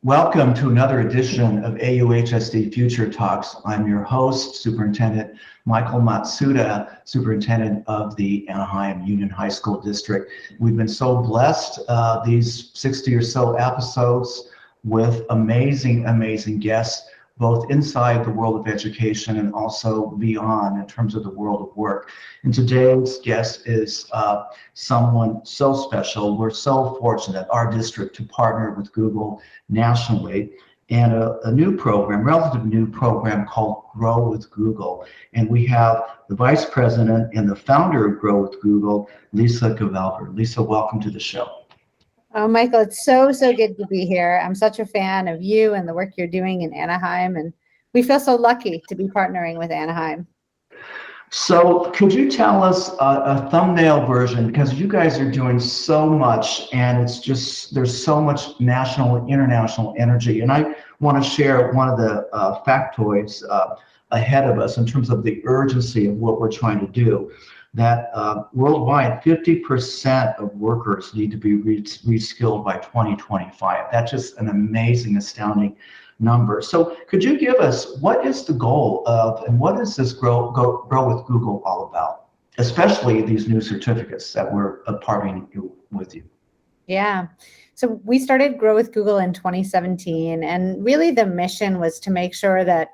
Welcome to another edition of AUHSD Future Talks. I'm your host, Superintendent Michael Matsuda, Superintendent of the Anaheim Union High School District. We've been so blessed these 60 or so episodes with amazing guests, both inside the world of education and also beyond in terms of the world of work. And today's guest is someone so special. We're so fortunate, our district, to partner with Google nationally and a new program, relative new program called Grow with Google. And we have the Vice President and the founder of Grow with Google, Lisa Gevelber. Lisa, welcome to the show. Oh, Michael, it's so good to be here. I'm such a fan of you and the work you're doing in Anaheim, and we feel so lucky to be partnering with Anaheim. So could you tell us a thumbnail version, because you guys are doing so much and it's just, there's so much national and international energy. And I want to share one of the factoids ahead of us in terms of the urgency of what we're trying to do. That worldwide, 50% of workers need to be reskilled by 2025. That's just an amazing, astounding number. So could you give us, what is the goal of, and what is this Grow with Google all about, especially these new certificates that we're partnering with you? Yeah. So we started Grow with Google in 2017, and really the mission was to make sure that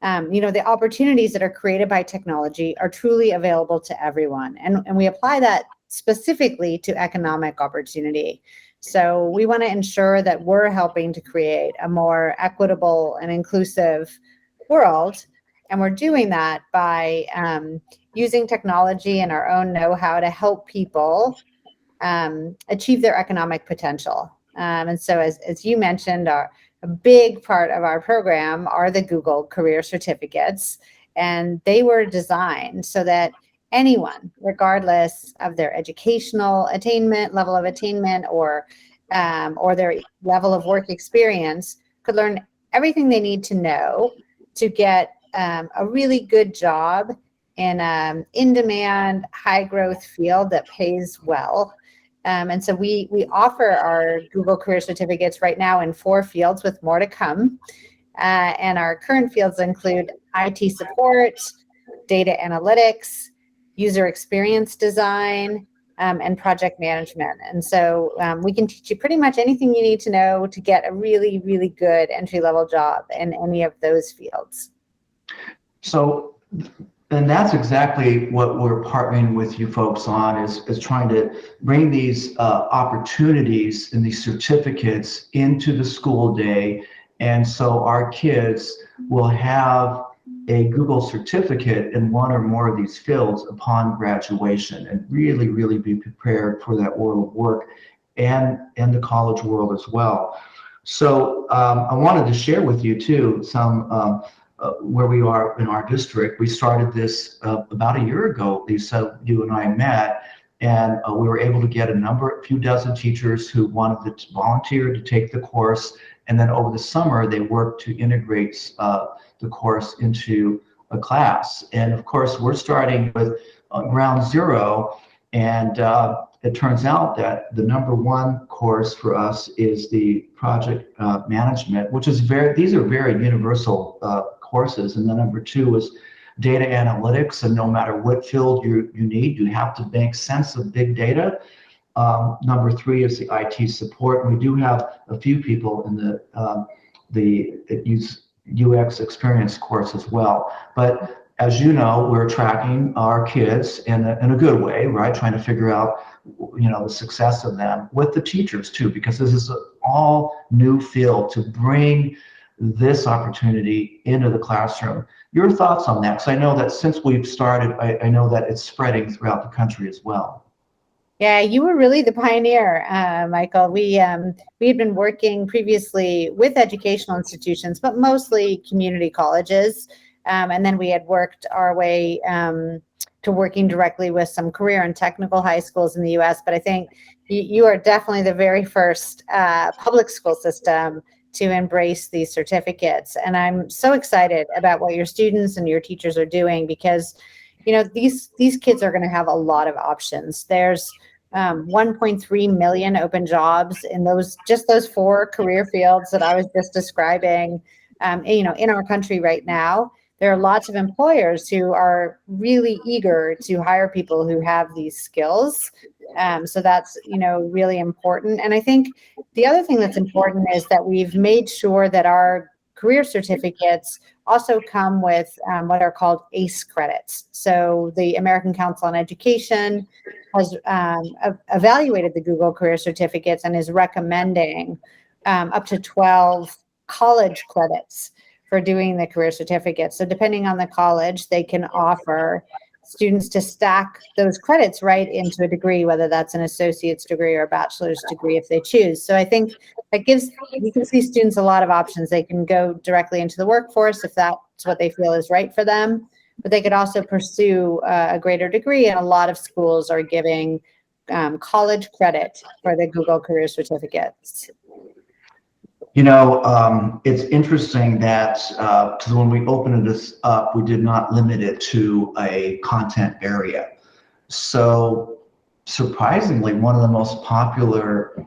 the opportunities that are created by technology are truly available to everyone. And we apply that specifically to economic opportunity. So we want to ensure that we're helping to create a more equitable and inclusive world. And we're doing that by using technology and our own know-how to help people achieve their economic potential. And so as you mentioned, a big part of our program are the Google Career Certificates, and they were designed so that anyone, regardless of their educational attainment, level of attainment, or their level of work experience, could learn everything they need to know to get a really good job in an in-demand, high-growth field that pays well. And so we offer our Google Career Certificates right now in 4 fields with more to come. And our current fields include IT support, data analytics, user experience design, and project management. And so we can teach you pretty much anything you need to know to get a really good entry-level job in any of those fields. So, and that's exactly what we're partnering with you folks on, is trying to bring these opportunities and these certificates into the school day. And so our kids will have a Google certificate in one or more of these fields upon graduation, and really be prepared for that world of work and the college world as well. So I wanted to share with you too some where we are in our district. We started this about a year ago, Lisa, you and I met, and we were able to get a few dozen teachers who wanted to volunteer to take the course. And then over the summer, they worked to integrate the course into a class. And of course, we're starting with ground zero. And it turns out that the #1 course for us is the project management, which is these are very universal courses. And then #2 is data analytics. And no matter what field you need, you have to make sense of big data. #3 is the IT support. We do have a few people in the UX experience course as well. But as you know, we're tracking our kids in a good way, right? Trying to figure out, the success of them with the teachers too, because this is an all new field to bring this opportunity into the classroom. Your thoughts on that? Because I know that since we've started, I know that it's spreading throughout the country as well. Yeah, you were really the pioneer, Michael. We had been working previously with educational institutions, but mostly community colleges. And then we had worked our way to working directly with some career and technical high schools in the US. But I think you are definitely the very first public school system to embrace these certificates. And I'm so excited about what your students and your teachers are doing, because these kids are going to have a lot of options. There's 1.3 million open jobs in those 4 career fields that I was just describing. In our country right now, there are lots of employers who are really eager to hire people who have these skills. So that's, really important. And I think the other thing that's important is that we've made sure that our career certificates also come with what are called ACE credits. So the American Council on Education has evaluated the Google career certificates and is recommending up to 12 college credits for doing the career certificate. So depending on the college, they can offer students to stack those credits right into a degree, whether that's an associate's degree or a bachelor's degree if they choose. So I think that gives these students a lot of options. They can go directly into the workforce if that's what they feel is right for them, but they could also pursue a greater degree, and a lot of schools are giving college credit for the Google career certificates. It's interesting that when we opened this up, we did not limit it to a content area. So surprisingly, one of the most popular,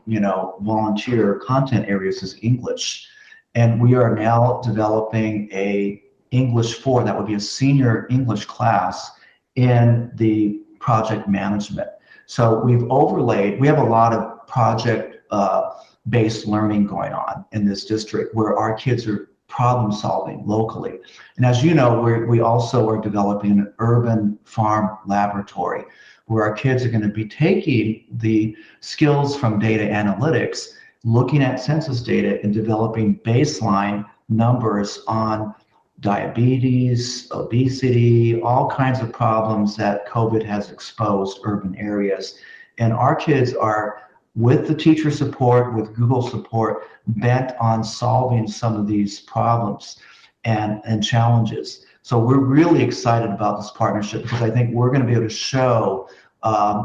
volunteer content areas is English. And we are now developing a English 4, that would be a senior English class in the project management. So we have a lot of project-based learning going on in this district where our kids are problem solving locally. And as you know, we also are developing an urban farm laboratory where our kids are going to be taking the skills from data analytics, looking at census data and developing baseline numbers on diabetes, obesity, all kinds of problems that COVID has exposed urban areas. And our kids are, with the teacher support, with Google support, bent on solving some of these problems and challenges. So we're really excited about this partnership because I think we're going to be able to show by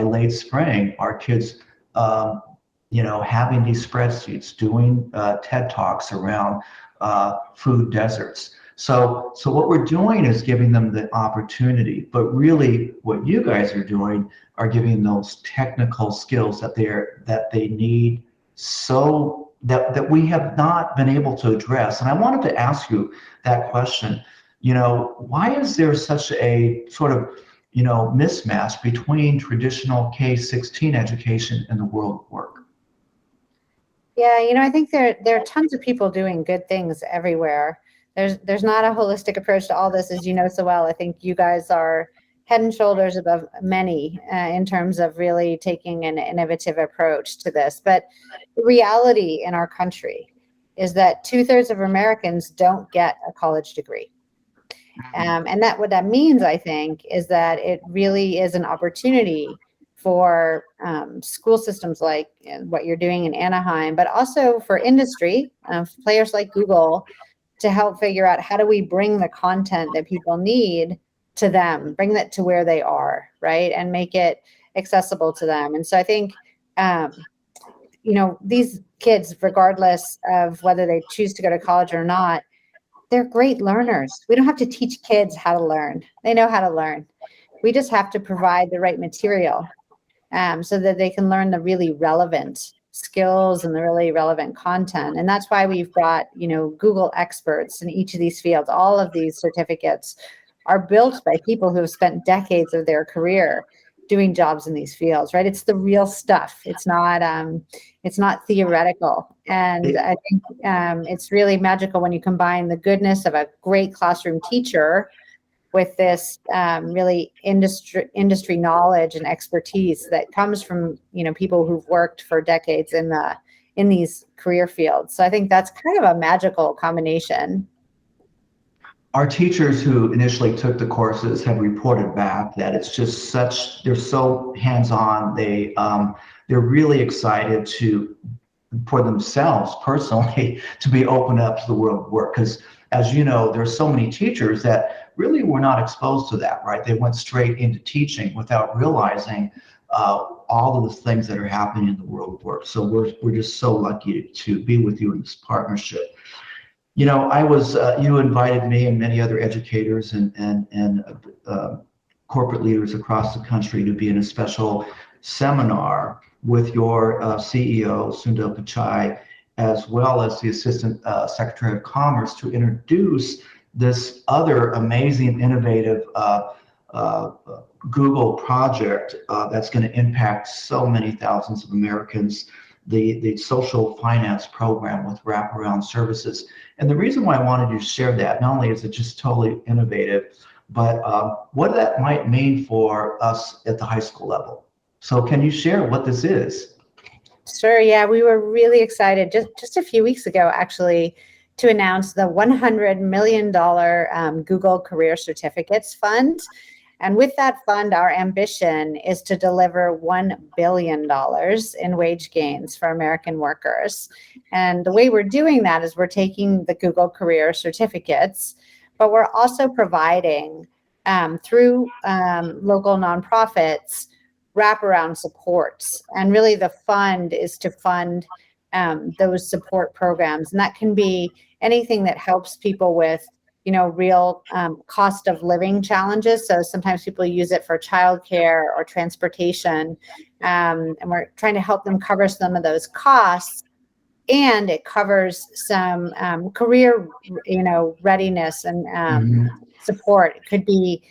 late spring, our kids, having these spreadsheets, doing TED Talks around food deserts. So what we're doing is giving them the opportunity, but really what you guys are doing are giving those technical skills that they need, so that we have not been able to address. And I wanted to ask you that question. Why is there such a sort of mismatch between traditional K-16 education and the world of work? Yeah, I think there are tons of people doing good things everywhere. There's not a holistic approach to all this, as you know so well. I think you guys are head and shoulders above many in terms of really taking an innovative approach to this. But the reality in our country is that 2/3 of Americans don't get a college degree. And what that means, I think, is that it really is an opportunity for school systems like what you're doing in Anaheim, but also for industry, players like Google, to help figure out how do we bring the content that people need to them, bring that to where they are, right? And make it accessible to them. And so I think, these kids, regardless of whether they choose to go to college or not, they're great learners. We don't have to teach kids how to learn. They know how to learn. We just have to provide the right material so that they can learn the really relevant skills and the really relevant content. And that's why we've got, Google experts in each of these fields. All of these certificates are built by people who have spent decades of their career doing jobs in these fields, right? It's the real stuff. It's not theoretical. And I think it's really magical when you combine the goodness of a great classroom teacher with this really industry knowledge and expertise that comes from people who've worked for decades in these career fields. So I think that's kind of a magical combination. Our teachers who initially took the courses have reported back that it's just they're so hands-on. They're really excited for themselves personally to be open up to the world of work. Because as you know, there's so many teachers that really were not exposed to that, right? They went straight into teaching without realizing all of the things that are happening in the world of work. So we're just so lucky to be with you in this partnership. You invited me and many other educators and corporate leaders across the country to be in a special seminar with your CEO, Sundar Pichai, as well as the Assistant Secretary of Commerce to introduce this other amazing, innovative Google project that's going to impact so many thousands of Americans, the social finance program with wraparound services. And the reason why I wanted to share that, not only is it just totally innovative, but what that might mean for us at the high school level. So can you share what this is? Sure. Yeah, we were really excited just a few weeks ago, actually, to announce the $100 million Google Career Certificates Fund. And with that fund, our ambition is to deliver $1 billion in wage gains for American workers. And the way we're doing that is we're taking the Google Career Certificates, but we're also providing through local nonprofits wraparound supports. And really the fund is to fund those support programs. And that can be anything that helps people with, real cost of living challenges. So sometimes people use it for childcare or transportation. And we're trying to help them cover some of those costs. And it covers some career, readiness and support. It could be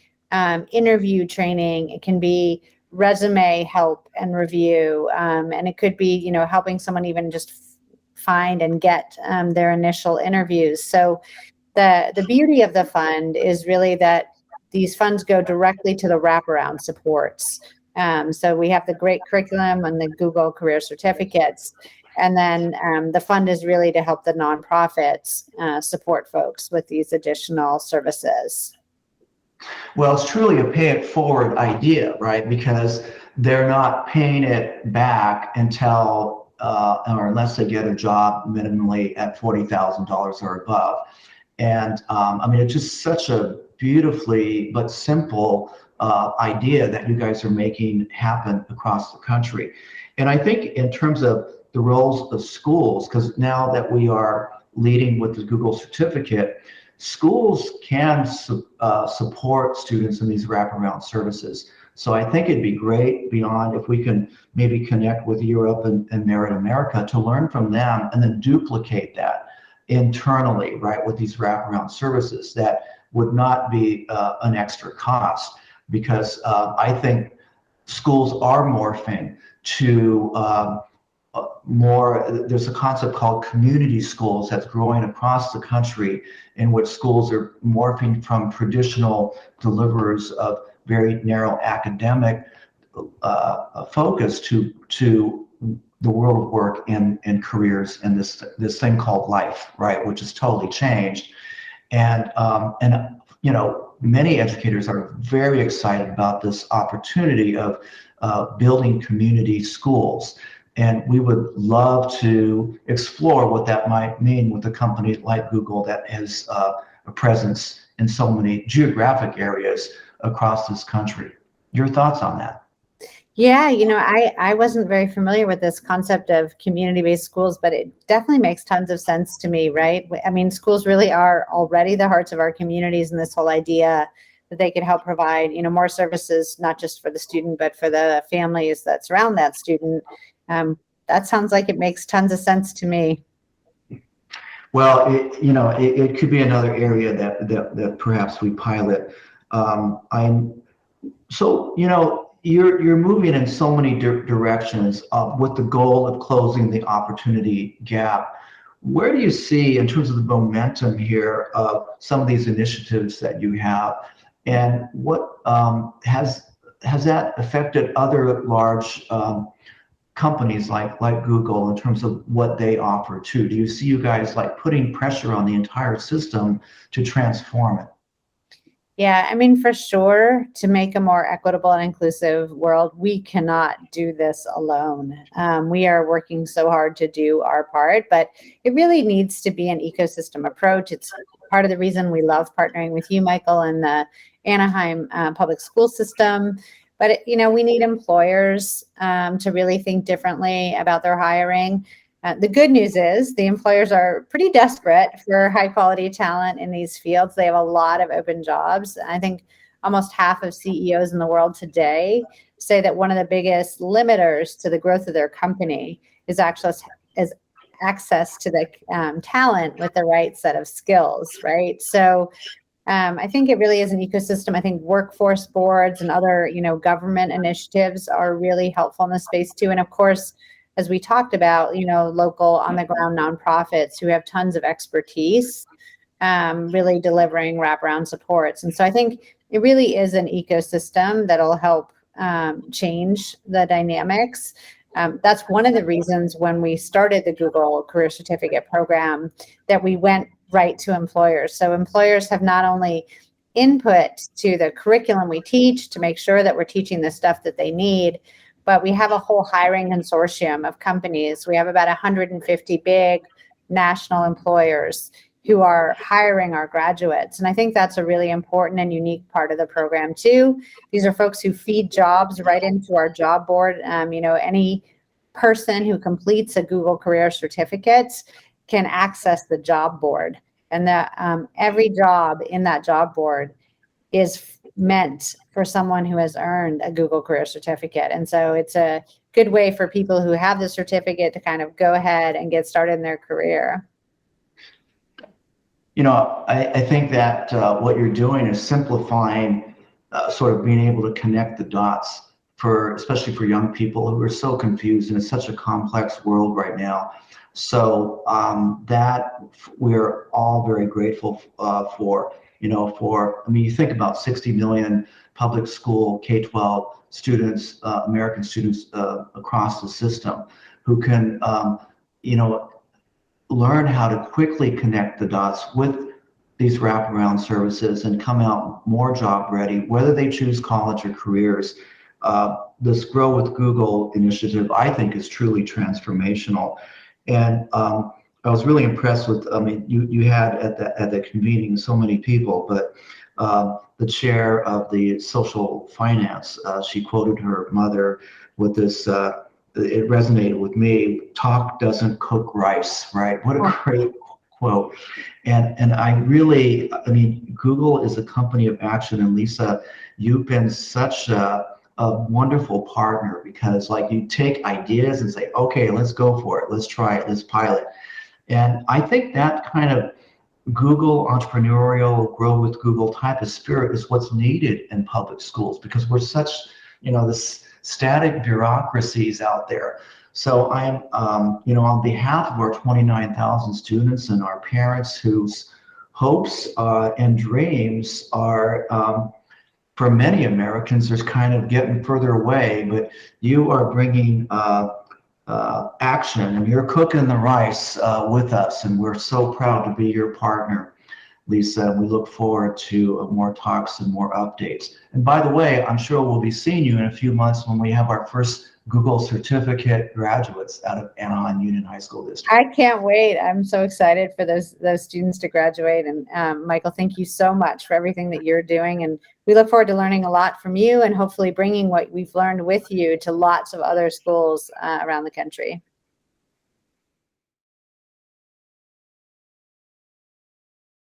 interview training. It can be resume help and review. And it could be, helping someone even just find and get their initial interviews. So the beauty of the fund is really that these funds go directly to the wraparound supports. So we have the great curriculum and the Google Career Certificates. And then the fund is really to help the nonprofits support folks with these additional services. Well, it's truly a pay it forward idea, right? Because they're not paying it back until or unless they get a job minimally at $40,000 or above. And it's just such a beautifully but simple idea that you guys are making happen across the country. And I think in terms of the roles of schools, because now that we are leading with the Google certificate, schools can support students in these wraparound services. So I think it'd be great beyond if we can maybe connect with Europe and Merit America to learn from them and then duplicate that internally, right, with these wraparound services that would not be an extra cost, because I think schools are morphing to there's a concept called community schools that's growing across the country, in which schools are morphing from traditional deliverers of very narrow academic focus to the world of work and careers and this thing called life, right, which has totally changed. And many educators are very excited about this opportunity of building community schools. And we would love to explore what that might mean with a company like Google that has a presence in so many geographic areas across this country. Your thoughts on that? Yeah, I wasn't very familiar with this concept of community-based schools, but it definitely makes tons of sense to me, right? I mean, schools really are already the hearts of our communities, and this whole idea that they could help provide, more services, not just for the student, but for the families that surround that student. That sounds like it makes tons of sense to me. Well, it could be another area that perhaps we pilot. You're moving in so many directions with the goal of closing the opportunity gap. Where do you see, in terms of the momentum here, of some of these initiatives that you have, and what has that affected other large companies like Google in terms of what they offer too? Do you see you guys like putting pressure on the entire system to transform it? Yeah, I mean, for sure, to make a more equitable and inclusive world, we cannot do this alone. We are working so hard to do our part, but it really needs to be an ecosystem approach. It's part of the reason we love partnering with you, Michael, and the Anaheim public school system. But, we need employers to really think differently about their hiring. The good news is the employers are pretty desperate for high quality talent in these fields. They have a lot of open jobs. I think almost half of CEOs in the world today say that one of the biggest limiters to the growth of their company is access to the talent with the right set of skills, right? So I think it really is an ecosystem. I think workforce boards and other, government initiatives are really helpful in this space too. And of course, as we talked about, local on the ground nonprofits who have tons of expertise, really delivering wraparound supports. And so I think it really is an ecosystem that'll help change the dynamics. That's one of the reasons when we started the Google Career Certificate Program that we went right to employers. So employers have not only input to the curriculum we teach to make sure that we're teaching the stuff that they need, but we have a whole hiring consortium of companies. We have about 150 big national employers who are hiring our graduates. And I think that's a really important and unique part of the program too. These are folks who feed jobs right into our job board. Any person who completes a Google Career Certificate can access the job board. And that every job in that job board is meant for someone who has earned a Google Career Certificate. And so it's a good way for people who have the certificate to kind of go ahead and get started in their career. I think that what you're doing is simplifying, sort of being able to connect the dots especially for young people who are so confused, and it's such a complex world right now. So that we're all very grateful for. You think about 60 million public school K-12 students, American students across the system who can, learn how to quickly connect the dots with these wraparound services and come out more job ready, whether they choose college or careers. This Grow with Google initiative, I think, is truly transformational. And I was really impressed with, you had at the convening so many people, but the chair of the social finance, she quoted her mother with this, it resonated with me, talk doesn't cook rice, right? What a great quote. And Google is a company of action. And Lisa, you've been such a wonderful partner, because you take ideas and say, okay, let's go for it. Let's try it. Let's pilot. And I think that kind of Google entrepreneurial, grow with Google type of spirit is what's needed in public schools, because we're such, this static bureaucracies out there. So I'm, on behalf of our 29,000 students and our parents whose hopes and dreams are, for many Americans, there's kind of getting further away, but you are bringing action, and you're cooking the rice with us, and we're so proud to be your partner, Lisa. We look forward to more talks and more updates. And by the way, I'm sure we'll be seeing you in a few months when we have our first Google certificate graduates out of Anaheim Union High School District. I can't wait. I'm so excited for those students to graduate. And Michael, thank you so much for everything that you're doing. And we look forward to learning a lot from you and hopefully bringing what we've learned with you to lots of other schools around the country.